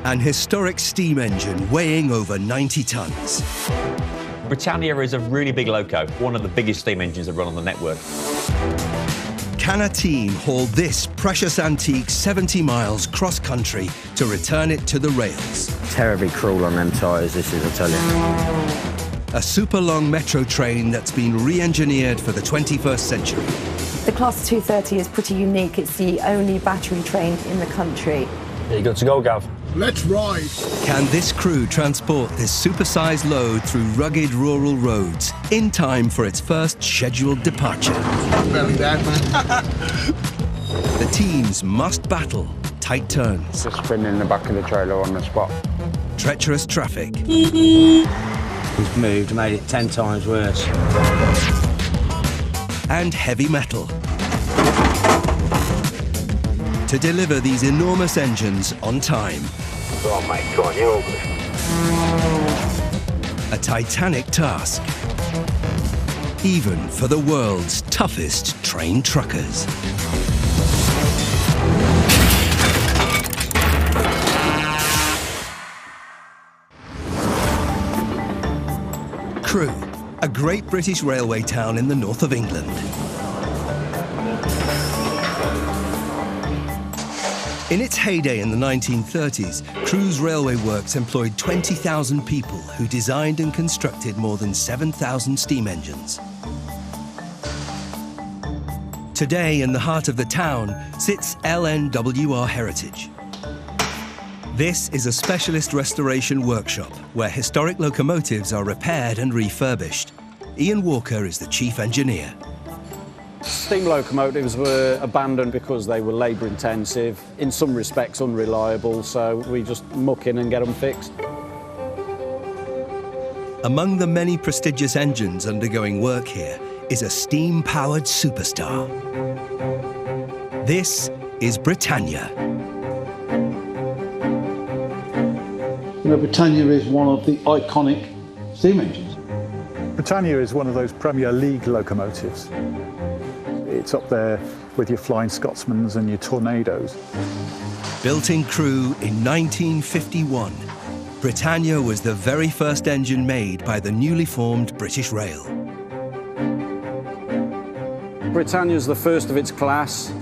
An historic steam engine weighing over 90 tonnes. Britannia is a really big loco, one of the biggest steam engines that run on the network. Can a team haul this precious antique 70 miles cross-country to return it to the rails? Terribly cruel on them tyres, this is, I tell you. A super long metro train that's been re-engineered for the 21st century. The Class 230 is pretty unique. It's the only battery train in the country. You good to go, Gav? Let's ride! Can this crew transport this supersized load through rugged rural roads in time for its first scheduled departure? Very bad, man. The teams must battle tight turns, Just spinning in the back of the trailer on the spot. treacherous traffic, He's moved, made it 10 times worse. and heavy metal to deliver these enormous engines on time. Go on, mate, go on, you're all good. A titanic task, even for the world's toughest train truckers. Crewe, a great British railway town in the north of England. In its heyday in the 1930s, Crewe's railway works employed 20,000 people who designed and constructed more than 7,000 steam engines. Today, in the heart of the town, sits LNWR Heritage. This is a specialist restoration workshop where historic locomotives are repaired and refurbished. Ian Walker is the chief engineer. Steam locomotives were abandoned because they were labour intensive, in some respects unreliable, so we just muck in and get them fixed. Among the many prestigious engines undergoing work here is a steam-powered superstar. This is Britannia. You know, Britannia is one of the iconic steam engines. Britannia is one of those Premier League locomotives. It's up there with your Flying Scotsmans and your Tornadoes. Built in Crewe in 1951, Britannia was the very first engine made by the newly formed British Rail. Britannia's the first of its class.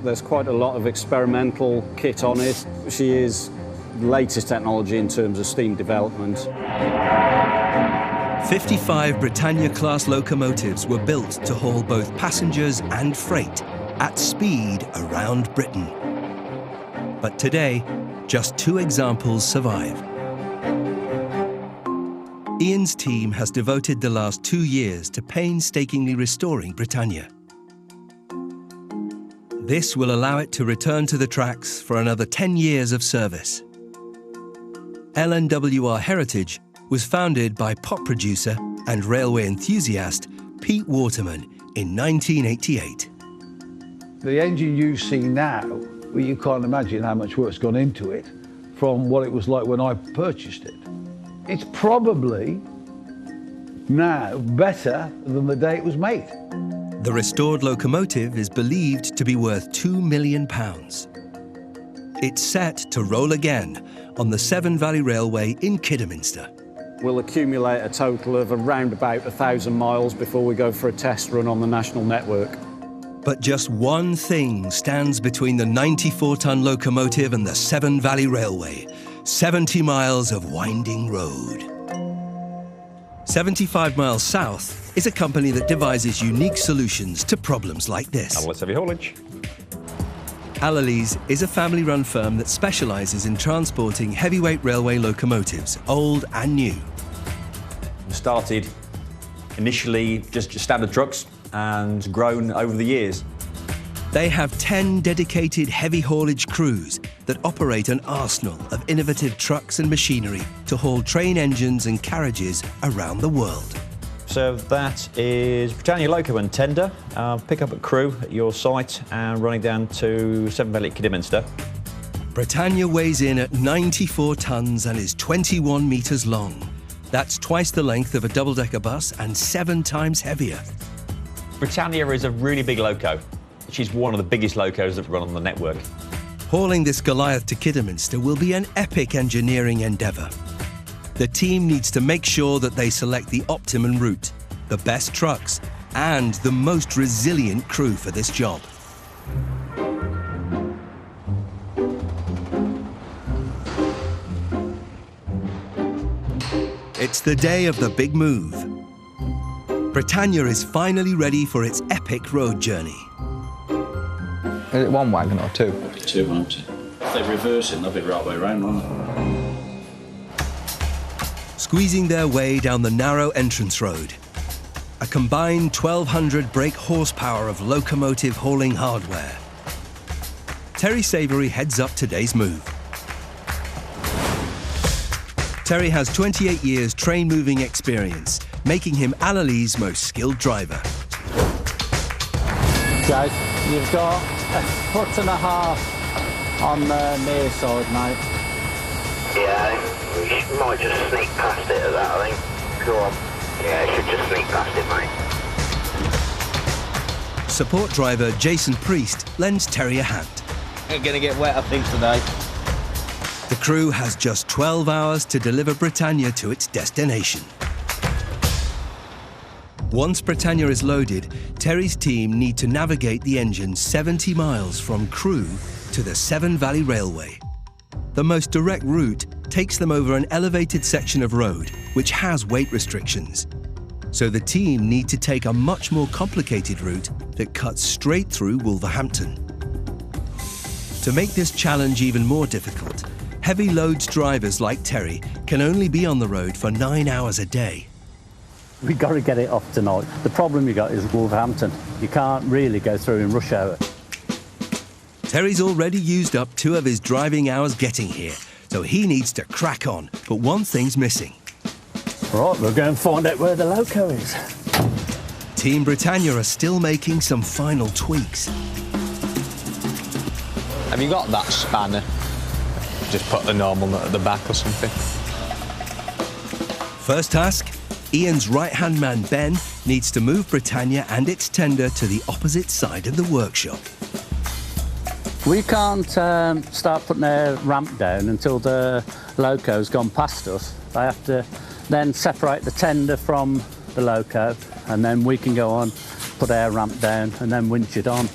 There's quite a lot of experimental kit on it. She is the latest technology in terms of steam development. 55 Britannia-class locomotives were built to haul both passengers and freight at speed around Britain. But today, just 2 examples survive. Ian's team has devoted the last 2 years to painstakingly restoring Britannia. This will allow it to return to the tracks for another 10 years of service. LNWR Heritage was founded by pop producer and railway enthusiast Pete Waterman in 1988. The engine you see now, well, you can't imagine how much work's gone into it from what it was like when I purchased it. It's probably now better than the day it was made. The restored locomotive is believed to be worth £2 million. It's set to roll again on the Severn Valley Railway in Kidderminster. We'll accumulate a total of around about 1,000 miles before we go for a test run on the national network. But just one thing stands between the 94-ton locomotive and the Severn Valley Railway: 70 miles of winding road. 75 miles south is a company that devises unique solutions to problems like this. And let's have your haulage. Allalys is a family-run firm that specialises in transporting heavyweight railway locomotives, old and new. We started initially just standard trucks and grown over the years. They have 10 dedicated heavy haulage crews that operate an arsenal of innovative trucks and machinery to haul train engines and carriages around the world. So that is Britannia Loco and Tender. Pick up at Crewe at your site and running down to Severn Valley, Kidderminster. Britannia weighs in at 94 tonnes and is 21 metres long. That's twice the length of a double-decker bus and 7 times heavier. Britannia is a really big loco. She's one of the biggest locos that run on the network. Hauling this Goliath to Kidderminster will be an epic engineering endeavour. The team needs to make sure that they select the optimum route, the best trucks, and the most resilient crew for this job. It's the day of the big move. Britannia is finally ready for its epic road journey. Is it one wagon or two? It'll be two, won't it? If they're reversing, they'll be the right way around, won't they? Squeezing their way down the narrow entrance road. A combined 1,200 brake horsepower of locomotive hauling hardware. Terry Savoury heads up today's move. Terry has 28 years train moving experience, making him Allalee's most skilled driver. Guys, you've got a foot and a half on the near side, mate. Yeah, we might just sneak past it at that, I think. Go on. Yeah, I should just sneak past it, mate. Support driver Jason Priest lends Terry a hand. We're going to get wet, I think, today. The crew has just 12 hours to deliver Britannia to its destination. Once Britannia is loaded, Terry's team need to navigate the engine 70 miles from Crewe to the Severn Valley Railway. The most direct route takes them over an elevated section of road, which has weight restrictions. So the team need to take a much more complicated route that cuts straight through Wolverhampton. To make this challenge even more difficult, heavy loads drivers like Terry can only be on the road for 9 hours a day. We've got to get it off tonight. The problem you got is Wolverhampton. You can't really go through in rush hour. Terry's already used up 2 of his driving hours getting here, so he needs to crack on. But one thing's missing. Right, we'll go and find out where the loco is. Team Britannia are still making some final tweaks. Have you got that spanner? Just put the normal nut at the back or something. First task, Ian's right-hand man Ben needs to move Britannia and its tender to the opposite side of the workshop. We can't start putting their ramp down until the loco's gone past us. They have to then separate the tender from the loco, and then we can go on, put our ramp down, and then winch it on.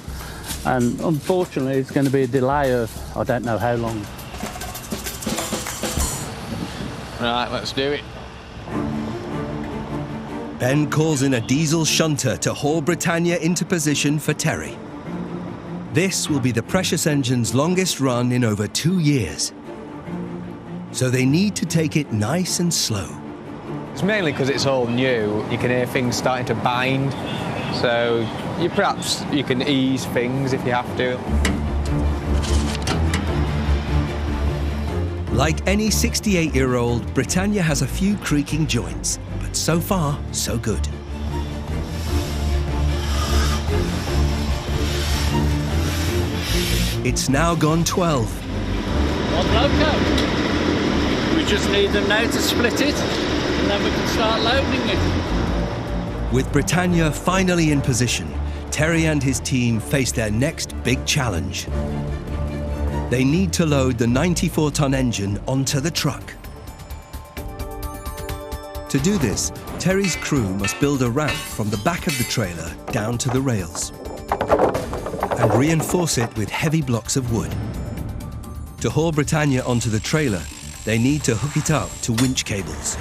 And unfortunately, it's going to be a delay of I don't know how long. Right, let's do it. Ben calls in a diesel shunter to haul Britannia into position for Terry. This will be the precious engine's longest run in over 2 years. So they need to take it nice and slow. It's mainly because it's all new. You can hear things starting to bind, so perhaps you can ease things if you have to. Like any 68-year-old, Britannia has a few creaking joints, but so far, so good. It's now gone 12. One loco. We just need them now to split it, and then we can start loading it. With Britannia finally in position, Terry and his team face their next big challenge. They need to load the 94-ton engine onto the truck. To do this, Terry's crew must build a ramp from the back of the trailer down to the rails and reinforce it with heavy blocks of wood. To haul Britannia onto the trailer, they need to hook it up to winch cables.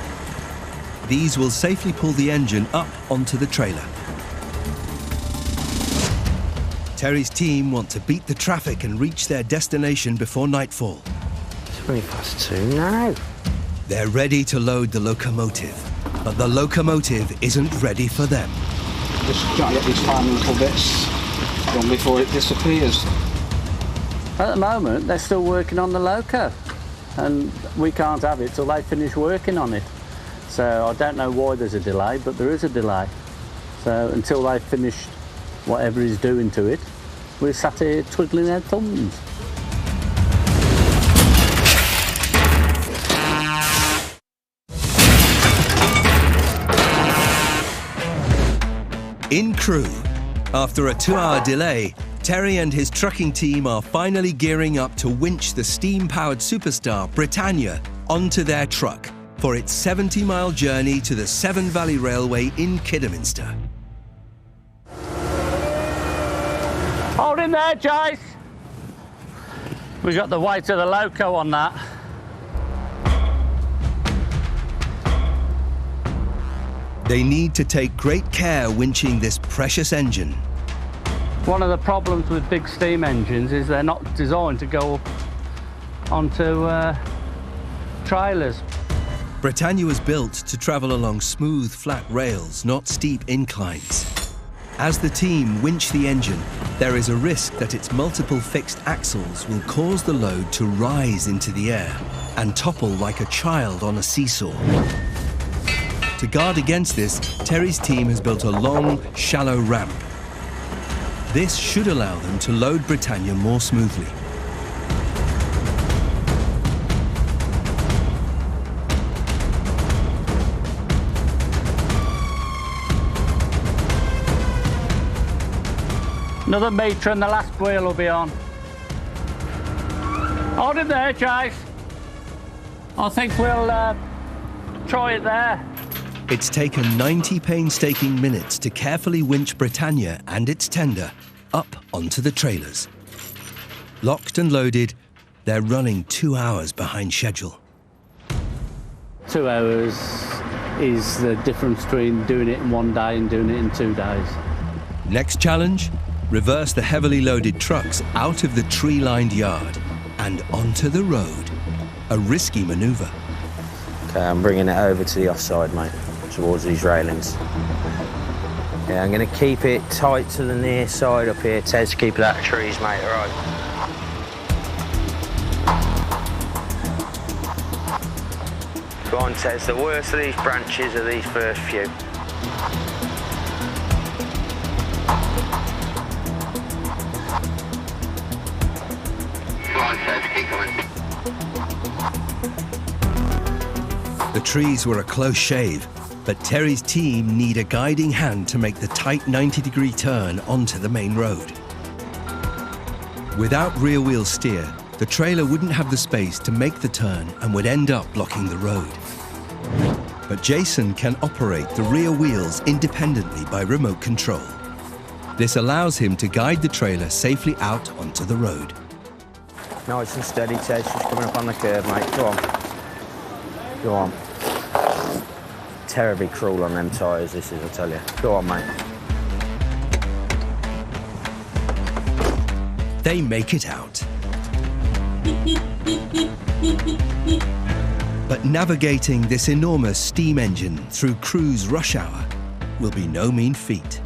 These will safely pull the engine up onto the trailer. Terry's team want to beat the traffic and reach their destination before nightfall. 2 now. They're ready to load the locomotive, but the locomotive isn't ready for them. Just try to get these final little bits done before it disappears. At the moment, they're still working on the loco, and we can't have it till they finish working on it. So I don't know why there's a delay, but there is a delay. So until they've finished whatever he's doing to it, we're sat here twiddling our thumbs. In Crewe, after a 2-hour delay, Terry and his trucking team are finally gearing up to winch the steam-powered superstar Britannia onto their truck for its 70-mile journey to the Severn Valley Railway in Kidderminster. Hold in there, Joyce. We got the weight of the loco on that. They need to take great care winching this precious engine. One of the problems with big steam engines is they're not designed to go onto trailers. Britannia was built to travel along smooth, flat rails, not steep inclines. As the team winch the engine, there is a risk that its multiple fixed axles will cause the load to rise into the air and topple like a child on a seesaw. To guard against this, Terry's team has built a long, shallow ramp. This should allow them to load Britannia more smoothly. Another metre and the last wheel will be on. Hold it there, Chase. I think we'll try it there. It's taken 90 painstaking minutes to carefully winch Britannia and its tender up onto the trailers. Locked and loaded, they're running 2 hours behind schedule. 2 hours is the difference between doing it in 1 day and doing it in 2 days. Next challenge, reverse the heavily loaded trucks out of the tree-lined yard and onto the road. A risky manoeuvre. Okay, I'm bringing it over to the offside, mate, towards these railings. Yeah, I'm going to keep it tight to the near side up here, Tez, keep it out of trees, mate, all right? Go on, Tez, the worst of these branches are these first few. Go on, Tez, keep coming. The trees were a close shave, but Terry's team need a guiding hand to make the tight 90-degree turn onto the main road. Without rear-wheel steer, the trailer wouldn't have the space to make the turn and would end up blocking the road. But Jason can operate the rear wheels independently by remote control. This allows him to guide the trailer safely out onto the road. Nice and steady, Tez, just coming up on the curve, mate. Go on. Go on. Terribly cruel on them tyres, this is, I tell you. Go on, mate. They make it out. But navigating this enormous steam engine through Crewe's rush hour will be no mean feat.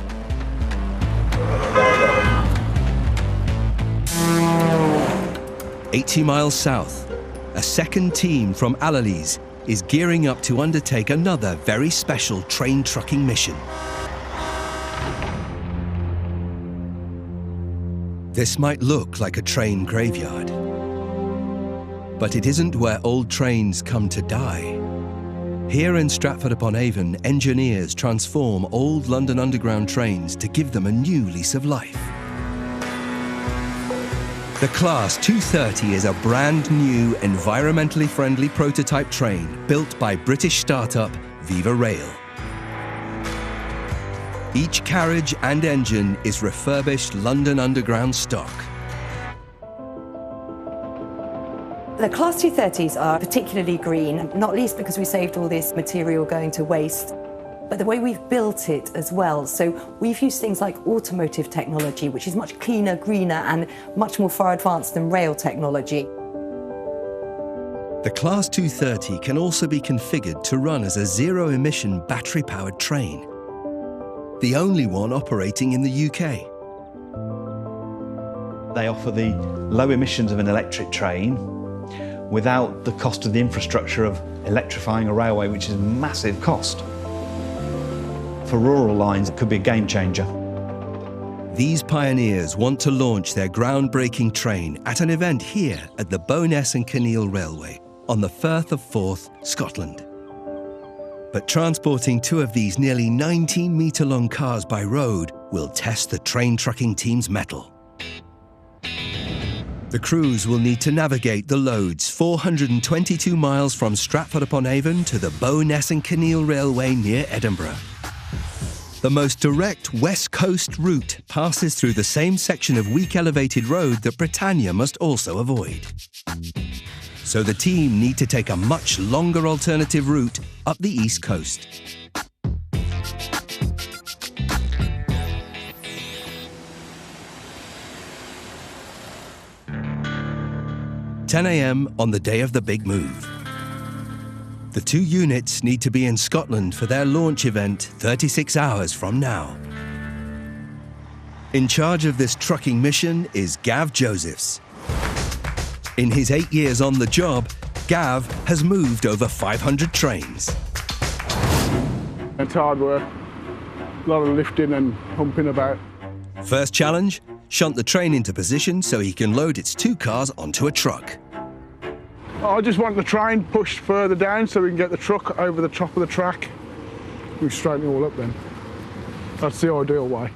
"80 miles south, a second team from Allalees is gearing up to undertake another very special train trucking mission. This might look like a train graveyard, but it isn't where old trains come to die. Here in Stratford-upon-Avon, engineers transform old London Underground trains to give them a new lease of life. The Class 230 is a brand new, environmentally friendly prototype train built by British startup VivaRail. Each carriage and engine is refurbished London Underground stock. The Class 230s are particularly green, not least because we saved all this material going to waste, but the way we've built it as well. So we've used things like automotive technology, which is much cleaner, greener, and much more far advanced than rail technology. The Class 230 can also be configured to run as a zero-emission battery-powered train, the only one operating in the UK. They offer the low emissions of an electric train without the cost of the infrastructure of electrifying a railway, which is a massive cost. For rural lines, it could be a game changer. These pioneers want to launch their groundbreaking train at an event here at the Bowness and Kinneil Railway on the Firth of Forth, Scotland. But transporting two of these nearly 19-metre-long cars by road will test the train trucking team's mettle. The crews will need to navigate the loads 422 miles from Stratford-upon-Avon to the Bowness and Kinneil Railway near Edinburgh. The most direct west coast route passes through the same section of weak elevated road that Britannia must also avoid. So the team need to take a much longer alternative route up the east coast. "10 a.m. on the day of the big move. The two units need to be in Scotland for their launch event 36 hours from now. In charge of this trucking mission is Gav Josephs. In his 8 years on the job, Gav has moved over 500 trains. It's hard work. A lot of lifting and humping about. First challenge, shunt the train into position so he can load its 2 cars onto a truck. I just want the train pushed further down so we can get the truck over the top of the track. We straighten it all up then. That's the ideal way.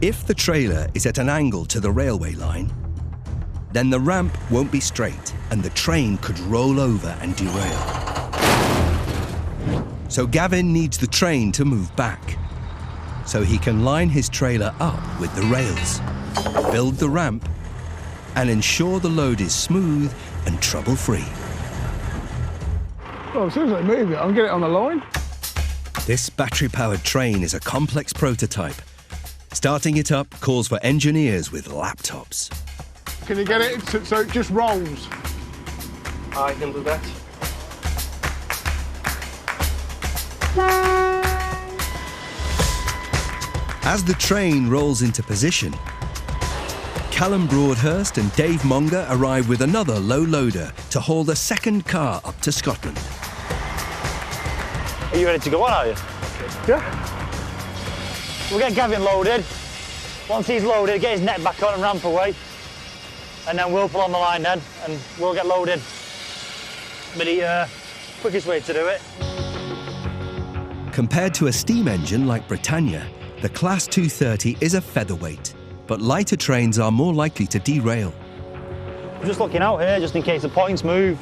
If the trailer is at an angle to the railway line, then the ramp won't be straight and the train could roll over and derail. So Gavin needs the train to move back, so he can line his trailer up with the rails, build the ramp, and ensure the load is smooth and trouble-free. Well, as soon as I move it, I'll get it on the line. This battery-powered train is a complex prototype. Starting it up calls for engineers with laptops. Can you get it so it just rolls? I can do that. As the train rolls into position, Callum Broadhurst and Dave Monger arrive with another low loader to haul the second car up to Scotland. Are you ready to go on, are you? Yeah. We'll get Gavin loaded. Once he's loaded, get his net back on and ramp away. And then we'll pull on the line then, and we'll get loaded. But the quickest way to do it. Compared to a steam engine like Britannia, the Class 230 is a featherweight, but lighter trains are more likely to derail. I'm just looking out here, just in case the points move.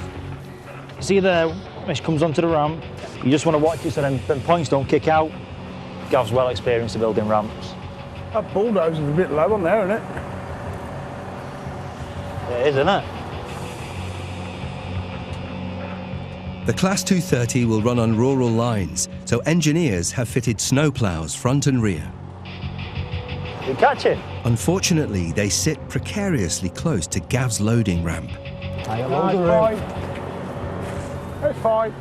You see there, when it comes onto the ramp, you just want to watch it so then points don't kick out. Gav's well experienced at building ramps. That bulldozer is a bit low on there, isn't it? It is, isn't it? The Class 230 will run on rural lines, so engineers have fitted snowplows front and rear. You catch it? Unfortunately, they sit precariously close to Gav's loading ramp. I got loads of room. It's fine.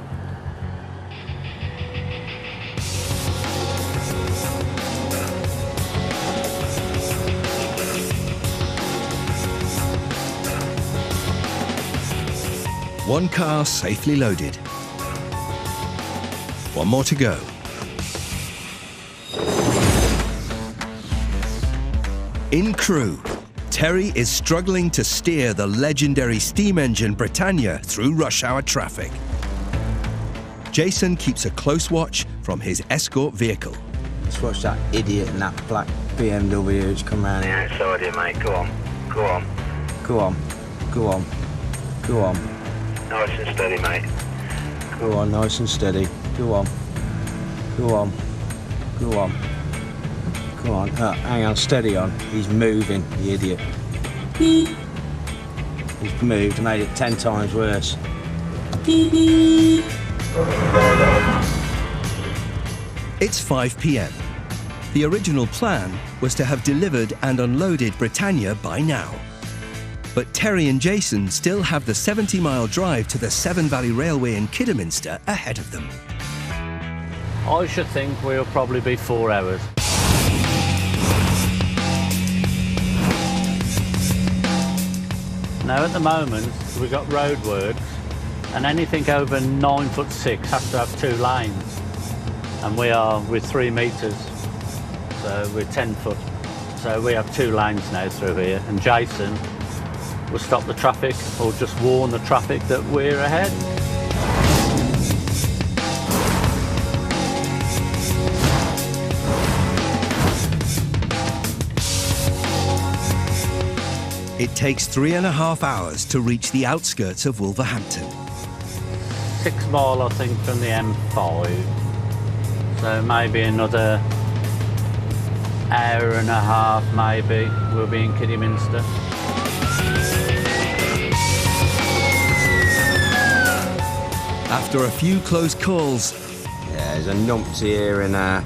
One car safely loaded. One more to go. In Crewe, Terry is struggling to steer the legendary steam engine Britannia through rush hour traffic. Jason keeps a close watch from his escort vehicle. Let's watch that idiot in that black BMW who's come round here. Outside here, mate. Go on. Go on. Go on. Go on. Go on. Nice and steady, mate. Go on, nice and steady. Go on. Go on. Go on. Come on. Hang on, steady on. He's moving, the idiot. He's moved, made it 10 times worse. It's 5 p.m. The original plan was to have delivered and unloaded Britannia by now. But Terry and Jason still have the 70-mile drive to the Severn Valley Railway in Kidderminster ahead of them. I should think we'll probably be 4 hours. Now at the moment we've got roadworks and anything over 9'6" has to have 2 lanes. And we're 3 metres, so we're 10 foot. So we have 2 lanes now through here, and Jason will stop the traffic or just warn the traffic that we're ahead. It takes 3.5 hours to reach the outskirts of Wolverhampton. 6 mile, I think, from the M5. So maybe another hour and a half, maybe, we'll be in Kidderminster. After a few close calls... Yeah, there's a numpty here in a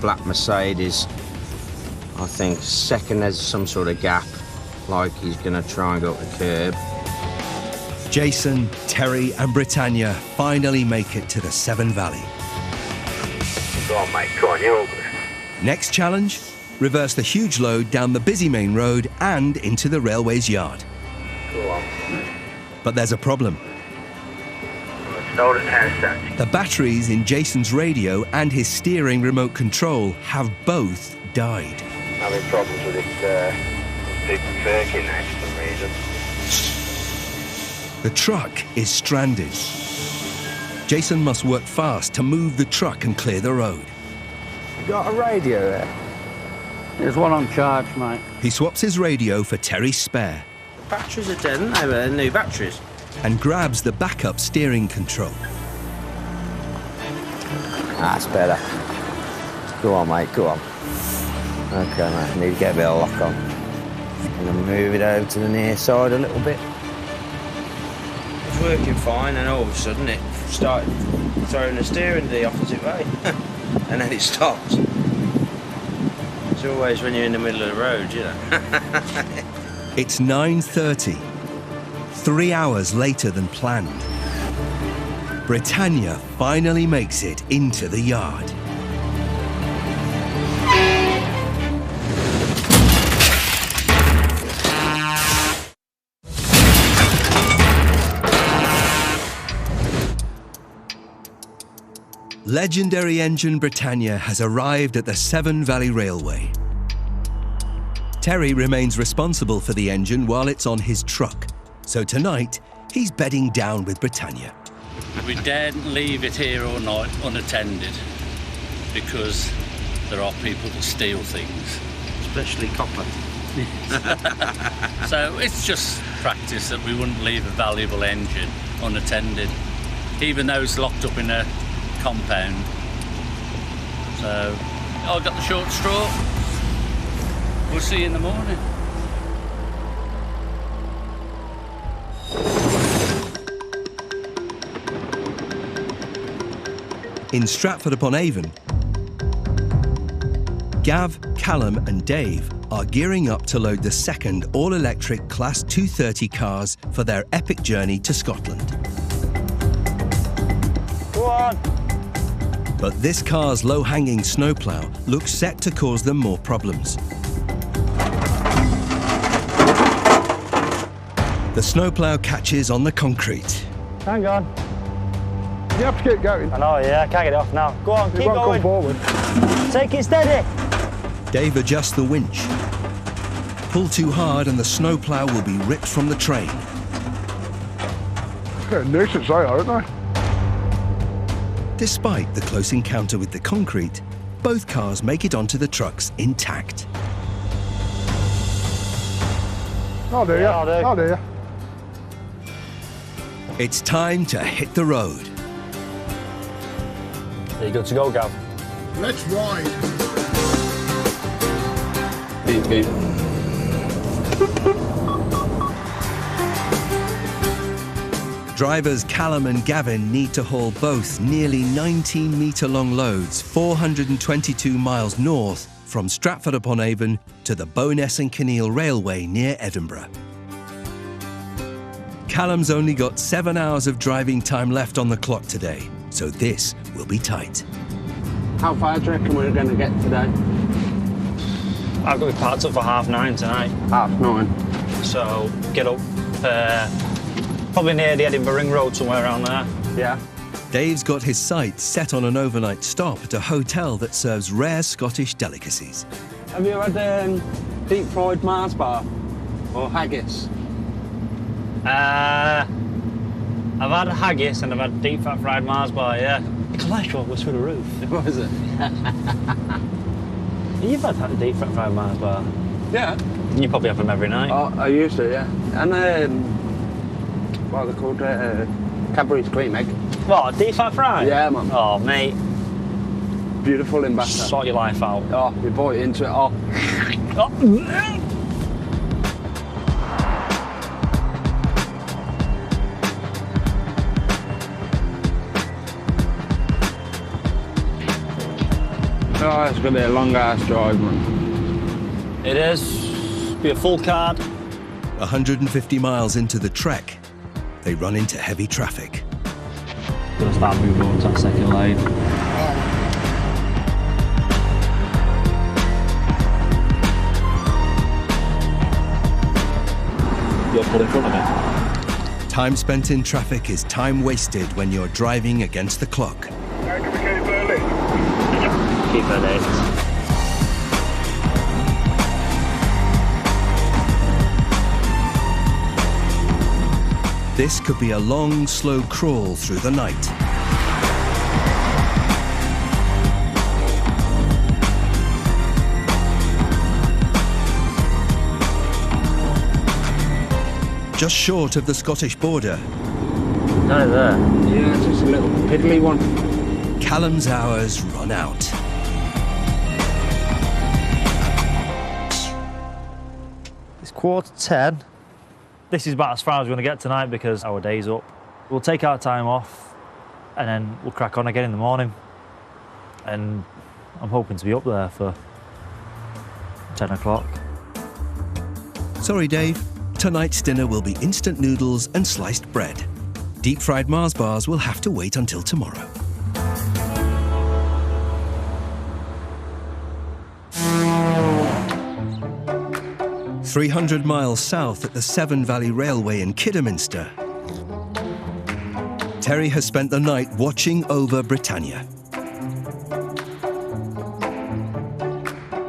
black Mercedes. I think second there's some sort of gap, like he's going to try and go up the curb. Jason, Terry and Britannia finally make it to the Severn Valley. Go on, mate, go on, you're all good. Next challenge, reverse the huge load down the busy main road and into the railway's yard. Go on. But there's a problem. Start at town station. The batteries in Jason's radio and his steering remote control have both died. Having problems with this big Birkin now for some reason. The truck is stranded. Jason must work fast to move the truck and clear the road. You got a radio there? There's one on charge, mate. He swaps his radio for Terry's spare. The batteries are dead, aren't they? They're new batteries. And grabs the backup steering control. That's better. Go on, mate, go on. OK, mate, I need to get a bit of lock on. I'm going to move it over to the near side a little bit. It's working fine, and all of a sudden it started throwing the steering the opposite way. And then it stopped. It's always when you're in the middle of the road, you know. It's 9:30, 3 hours later than planned. Britannia finally makes it into the yard. Legendary engine Britannia has arrived at the Severn Valley Railway. Terry remains responsible for the engine while it's on his truck, so tonight he's bedding down with Britannia. We daren't leave it here all night unattended because there are people that steal things. Especially copper. So it's just practice that we wouldn't leave a valuable engine unattended, even though it's locked up in a compound. So I got the short straw. We'll see you in the morning. In Stratford-upon-Avon, Gav, Callum and Dave are gearing up to load the second all-electric Class 230 cars for their epic journey to Scotland. Go on! But this car's low-hanging snowplow looks set to cause them more problems. The snowplow catches on the concrete. Hang on. You have to keep going. I know, yeah, I can't get it off now. Go on, keep going. Come forward. Take it steady. Dave adjusts the winch. Pull too hard and the snowplow will be ripped from the train. They're a nuisance, they are, aren't they? Despite the close encounter with the concrete, both cars make it onto the trucks intact. Oh dear, Yeah, I'll do. oh dear. It's time to hit the road. Are you good to go, Gav? Let's ride. Beep, beep. Drivers Callum and Gavin need to haul both nearly 19-metre-long loads 422 miles north from Stratford-upon-Avon to the Bowness and Kinneil Railway near Edinburgh. Callum's only got 7 hours of driving time left on the clock today, so this will be tight. How far do you reckon we're going to get today? I've got to be parked up for 9:30 tonight. 9:30. So get up probably near the Edinburgh Ring Road, somewhere around there. Yeah. Dave's got his sights set on an overnight stop at a hotel that serves rare Scottish delicacies. Have you had deep fried Mars bar or haggis? I've had haggis and I've had deep fat fried Mars bar, yeah. The cholesterol was through the roof. What was it? You've had deep fat fried Mars bar? Yeah. You probably have them every night. Oh, I used to, yeah. And what are they called? Cadbury's cream egg. What, deep fat fry? Yeah, man. Oh, mate. Beautiful in batter. Sort your life out. Oh, we bought into it. Oh. Oh, it's going to be a long-ass drive, man. It is. Be a full card. 150 miles into the trek, they run into heavy traffic. Gonna start moving on to that second lane. You're pulled in front of me. Time spent in traffic is time wasted when you're driving against the clock. How can we keep early? Keep her late. This could be a long, slow crawl through the night. Just short of the Scottish border, No, there. Yeah, it's just a little piddly one. Callum's hours run out. It's 10:15. This is about as far as we're going to get tonight because our day's up. We'll take our time off and then we'll crack on again in the morning. And I'm hoping to be up there for 10 o'clock. Sorry, Dave. Tonight's dinner will be instant noodles and sliced bread. Deep-fried Mars bars will have to wait until tomorrow. "300 miles south at the Severn Valley Railway in Kidderminster, Terry has spent the night watching over Britannia.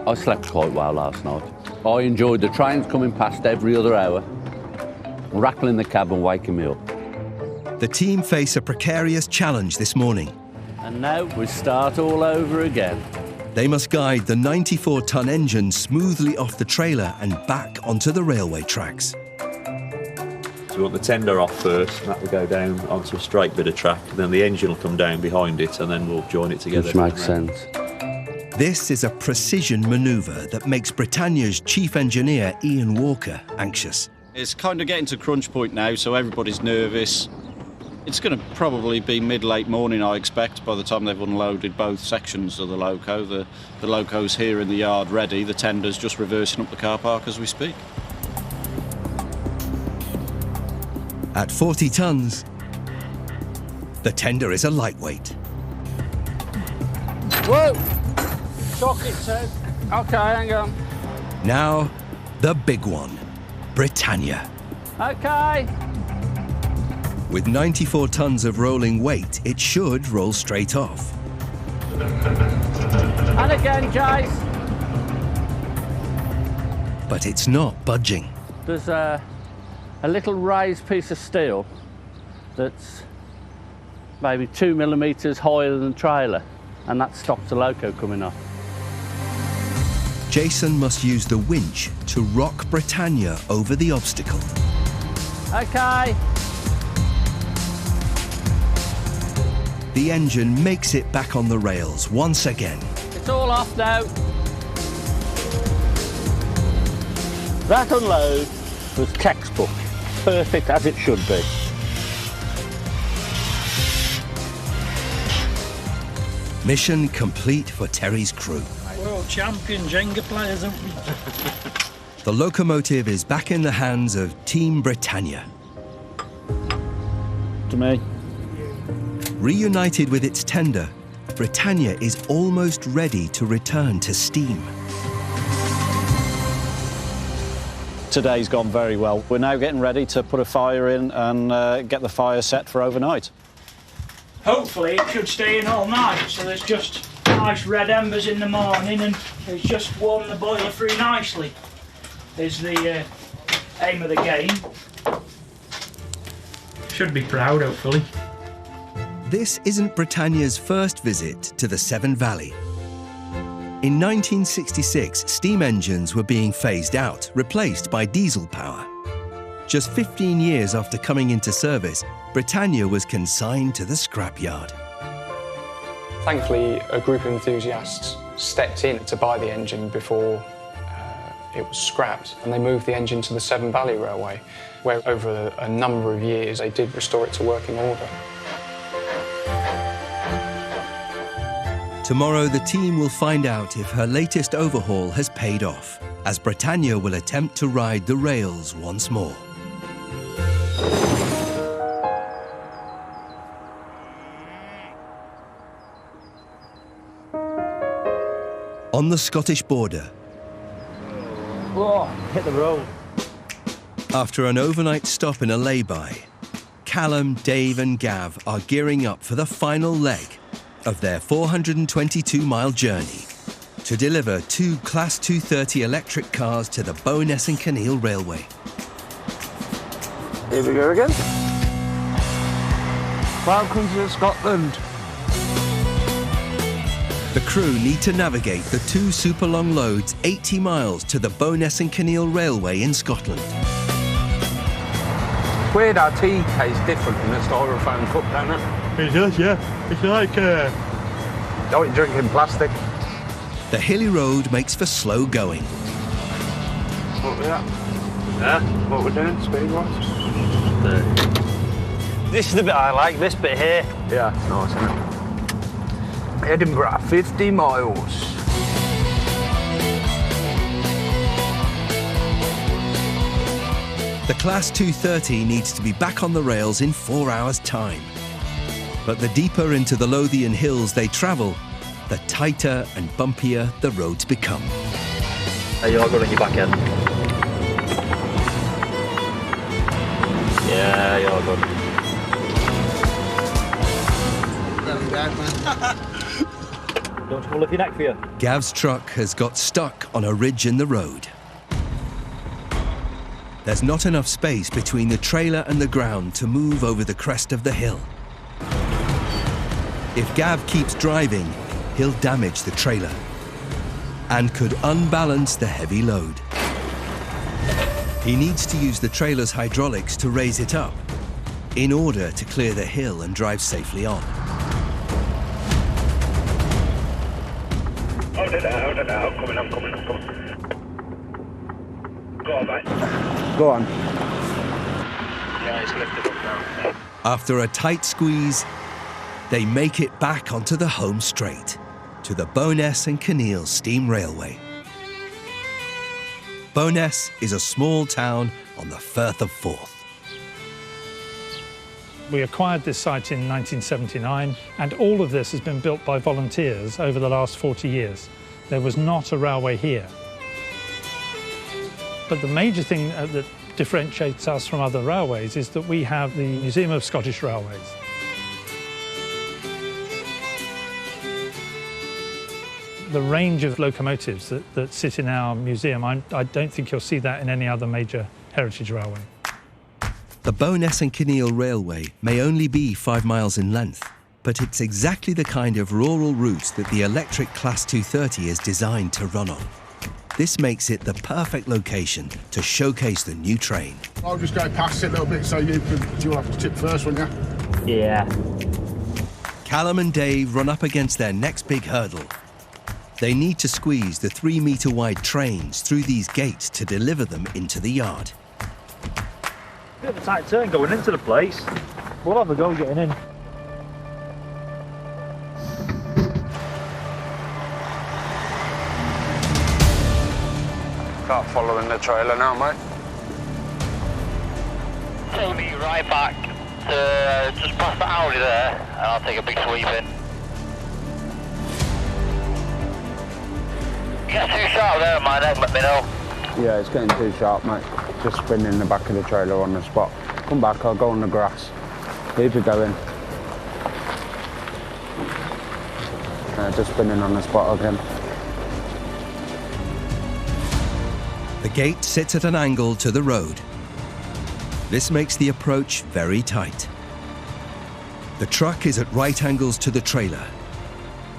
I slept quite well last night. I enjoyed the trains coming past every other hour, rattling the cab and waking me up. The team face a precarious challenge this morning. And now we start all over again. They must guide the 94-ton engine smoothly off the trailer and back onto the railway tracks. So we want the tender off first, and that will go down onto a straight bit of track, and then the engine will come down behind it, and then we'll join it together. Which makes sense. This is a precision manoeuvre that makes Britannia's chief engineer, Ian Walker, anxious. It's kind of getting to crunch point now, so everybody's nervous. It's going to probably be mid-late morning, I expect, by the time they've unloaded both sections of the loco. The loco's here in the yard ready, the tender's just reversing up the car park as we speak. At 40 tons, the tender is a lightweight. Whoa! Shock it, Ted. Okay, hang on. Now, the big one, Britannia. Okay. With 94 tons of rolling weight, it should roll straight off. And again, Jace. But it's not budging. There's a little raised piece of steel that's maybe 2 millimetres higher than the trailer, and that stops the loco coming off. Jason must use the winch to rock Britannia over the obstacle. Okay. The engine makes it back on the rails once again. It's all off now. That unload was textbook, perfect as it should be. Mission complete for Terry's crew. World champion Jenga players, aren't we? The locomotive is back in the hands of Team Britannia. To me. Reunited with its tender, Britannia is almost ready to return to steam. Today's gone very well. We're now getting ready to put a fire in and get the fire set for overnight. Hopefully it should stay in all night, so there's just nice red embers in the morning and it's just warm the boiler through nicely. Is the aim of the game. Should be proud, hopefully. This isn't Britannia's first visit to the Severn Valley. In 1966, steam engines were being phased out, replaced by diesel power. Just 15 years after coming into service, Britannia was consigned to the scrapyard. Thankfully, a group of enthusiasts stepped in to buy the engine before it was scrapped, and they moved the engine to the Severn Valley Railway, where over a number of years they did restore it to working order. Tomorrow, the team will find out if her latest overhaul has paid off, as Britannia will attempt to ride the rails once more. On the Scottish border, Whoa, hit the road. after an overnight stop in a lay-by, Callum, Dave and Gav are gearing up for the final leg of their 422-mile journey to deliver 2 Class 230 electric cars to the Bowness and Kinneil Railway. Here we go again. Welcome to Scotland. The crew need to navigate the 2 super long loads 80 miles to the Bowness and Kinneil Railway in Scotland. Weird how tea tastes different in a styrofoam cup, don't it? It does, yeah. It's like Don't drink in plastic. The hilly road makes for slow going. What we at? Yeah, what we're doing, speed-wise? This is the bit I like, this bit here. Yeah, it's nice, isn't it? Edinburgh, 50 miles. The Class 230 needs to be back on the rails in 4 hours' time. But the deeper into the Lothian hills they travel, the tighter and bumpier the roads become. Are you all good on your back end? Yeah, you're all good. Don't you look your neck for you? Gav's truck has got stuck on a ridge in the road. There's not enough space between the trailer and the ground to move over the crest of the hill. If Gav keeps driving, he'll damage the trailer and could unbalance the heavy load. He needs to use the trailer's hydraulics to raise it up in order to clear the hill and drive safely on. Hold it out, coming on. Go on, mate. Go on. Yeah, he's lifted up now. After a tight squeeze, they make it back onto the home straight to the Bowness and Kinneil Steam Railway. Bowness is a small town on the Firth of Forth. We acquired this site in 1979, and all of this has been built by volunteers over the last 40 years. There was not a railway here. But the major thing that differentiates us from other railways is that we have the Museum of Scottish Railways. The range of locomotives that sit in our museum, I don't think you'll see that in any other major heritage railway. The Bowness and Kinneil Railway may only be 5 miles in length, but it's exactly the kind of rural route that the electric Class 230 is designed to run on. This makes it the perfect location to showcase the new train. I'll just go past it a little bit so you'll have to tip first, won't you? Yeah. Callum and Dave run up against their next big hurdle. They need to squeeze the 3-metre wide trains through these gates to deliver them into the yard. Bit of a tight turn going into the place. We'll have a go getting in. Start following the trailer now, mate. Take me right back to just past the Audi there, and I'll take a big sweep in. Get too sharp there at my neck, let me know. Yeah, it's getting too sharp, mate. Just spinning the back of the trailer on the spot. Come back, I'll go on the grass. Keep it going. Just spinning on the spot again. The gate sits at an angle to the road. This makes the approach very tight. The truck is at right angles to the trailer.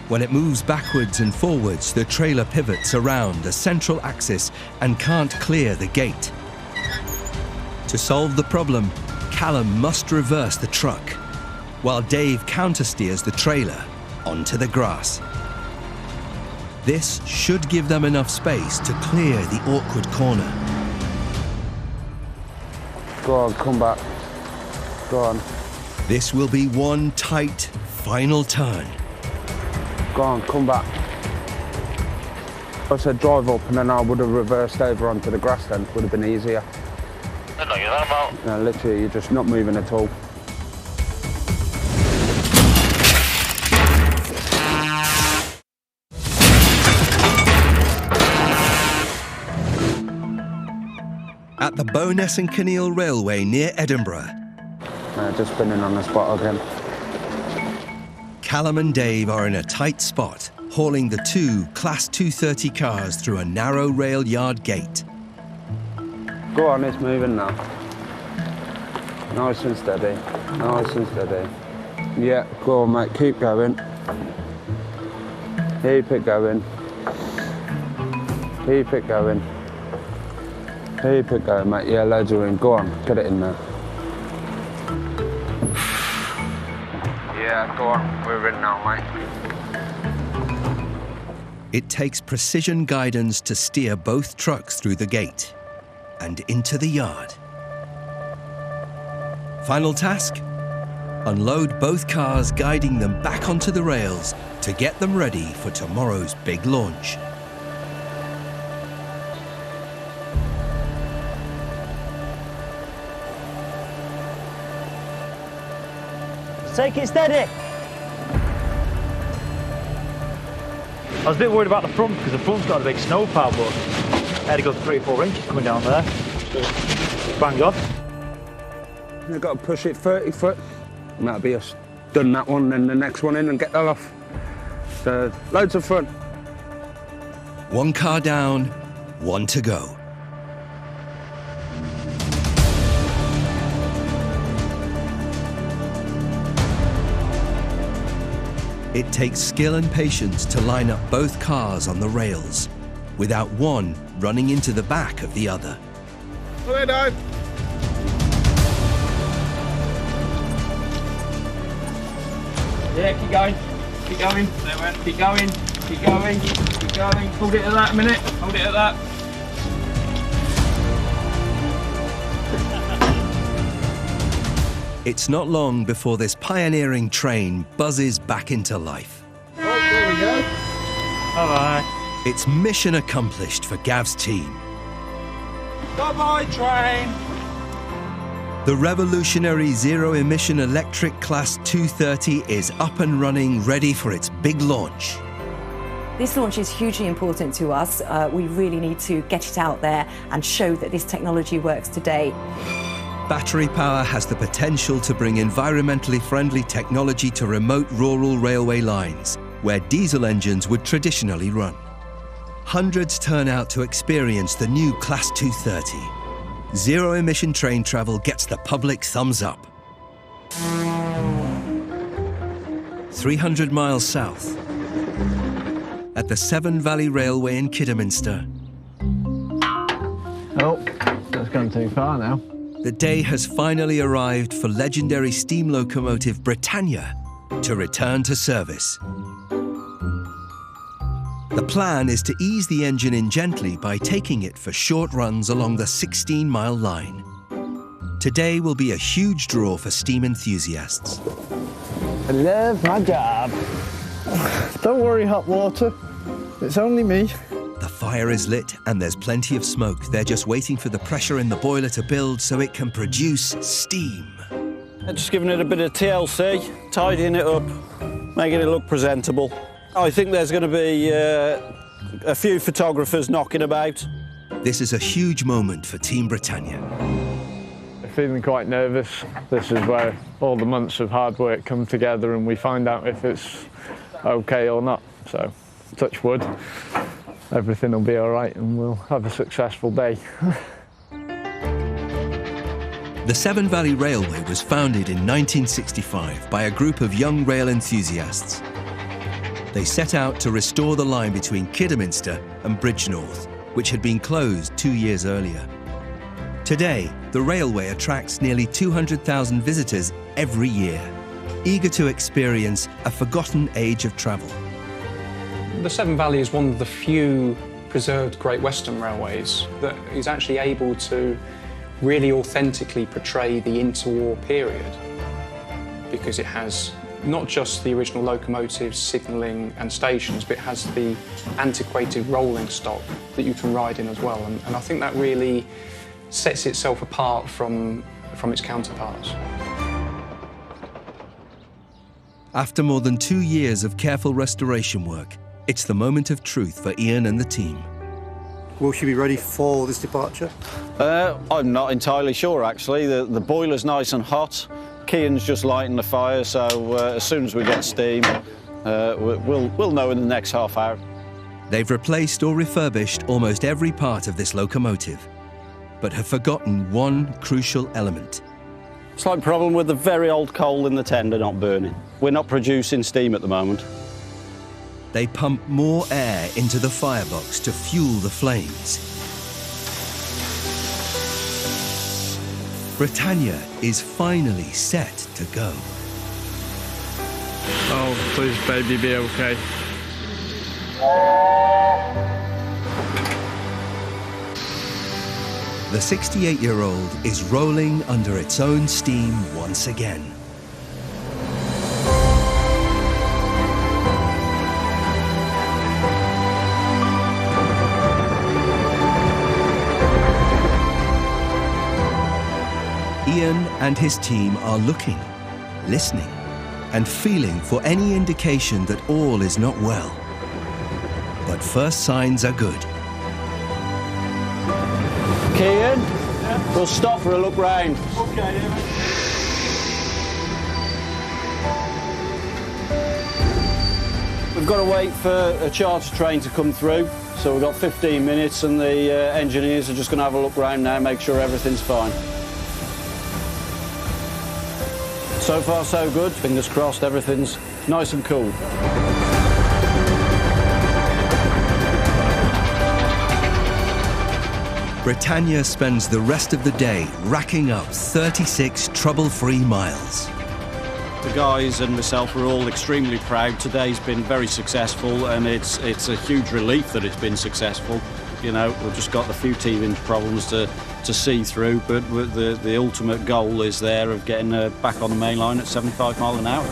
When it moves backwards and forwards, the trailer pivots around a central axis and can't clear the gate. To solve the problem, Callum must reverse the truck, while Dave countersteers the trailer onto the grass. This should give them enough space to clear the awkward corner. Go on, come back. Go on. This will be one tight, final turn. Go on, come back. I said drive up and then I would have reversed over onto the grass then. Would have been easier. No, literally, you're just not moving at all. At the Bowness and Kinneil Railway near Edinburgh. Just spinning on the spot again. Callum and Dave are in a tight spot, hauling the two Class 230 cars through a narrow rail yard gate. Go on, it's moving now. Nice and steady, nice and steady. Yeah, go on mate, keep going. Keep it going. Keep it going. Keep it going mate, yeah, loads are in. Go on, get it in there. Yeah, go on, we're in now, mate. It takes precision guidance to steer both trucks through the gate and into the yard. Final task? Unload both cars, guiding them back onto the rails to get them ready for tomorrow's big launch. Take it steady. I was a bit worried about the front because the front's got a big snowplow, but I had to go 3 or 4 inches coming down there. So, bang on. You've got to push it 30 foot. And that'll be us done that one, then the next one in and get that off. So, loads of fun. One car down, one to go. It takes skill and patience to line up both cars on the rails, without one running into the back of the other. Well done. Yeah, keep going. Keep going. Keep going. Keep going. Keep going. Hold it at that a minute. Hold it at that. It's not long before this pioneering train buzzes back into life. Oh, there we go. Bye-bye. It's mission accomplished for Gav's team. Bye-bye, train. The revolutionary zero-emission electric Class 230 is up and running, ready for its big launch. This launch is hugely important to us. We really need to get it out there and show that this technology works today. Battery power has the potential to bring environmentally friendly technology to remote rural railway lines, where diesel engines would traditionally run. Hundreds turn out to experience the new Class 230. Zero-emission train travel gets the public thumbs up. 300 miles south, at the Severn Valley Railway in Kidderminster. Oh, that's gone too far now. The day has finally arrived for legendary steam locomotive Britannia to return to service. The plan is to ease the engine in gently by taking it for short runs along the 16-mile line. Today will be a huge draw for steam enthusiasts. I love my job. Don't worry, hot water. It's only me. The fire is lit and there's plenty of smoke. They're just waiting for the pressure in the boiler to build so it can produce steam. Just giving it a bit of TLC, tidying it up, making it look presentable. I think there's going to be a few photographers knocking about. This is a huge moment for Team Britannia. Feeling quite nervous. This is where all the months of hard work come together and we find out if it's okay or not. So, touch wood. Everything will be all right and we'll have a successful day. The Severn Valley Railway was founded in 1965 by a group of young rail enthusiasts. they set out to restore the line between Kidderminster and Bridgnorth, which had been closed 2 years earlier. Today, the railway attracts nearly 200,000 visitors every year, eager to experience a forgotten age of travel. The Severn Valley is one of the few preserved Great Western Railways that is actually able to really authentically portray the interwar period, because it has not just the original locomotives, signalling and stations, but it has the antiquated rolling stock that you can ride in as well. And I think that really sets itself apart from its counterparts. After more than 2 years of careful restoration work, it's the moment of truth for Ian and the team. Will she be ready for this departure? I'm not entirely sure, actually. The boiler's nice and hot. Cian's just lighting the fire, so as soon as we get steam, we'll know in the next half hour. They've replaced or refurbished almost every part of this locomotive, but have forgotten one crucial element. Slight problem with the very old coal in the tender not burning. We're not producing steam at the moment. They pump more air into the firebox to fuel the flames. Britannia is finally set to go. Oh, please, baby, be okay. The 68-year-old is rolling under its own steam once again. Ian and his team are looking, listening, and feeling for any indication that all is not well. But first signs are good. Cian, we'll stop for a look round. Okay, We've got to wait for a charter train to come through, so we've got 15 minutes and the engineers are just going to have a look round now, make sure everything's fine. So far so good, fingers crossed everything's nice and cool. Britannia spends the rest of the day racking up 36 trouble-free miles. The guys and myself are all extremely proud. Today's been very successful and it's a huge relief that it's been successful. You know, we've just got a few teething problems to see through, but the ultimate goal is there of getting back on the main line at 75 miles an hour.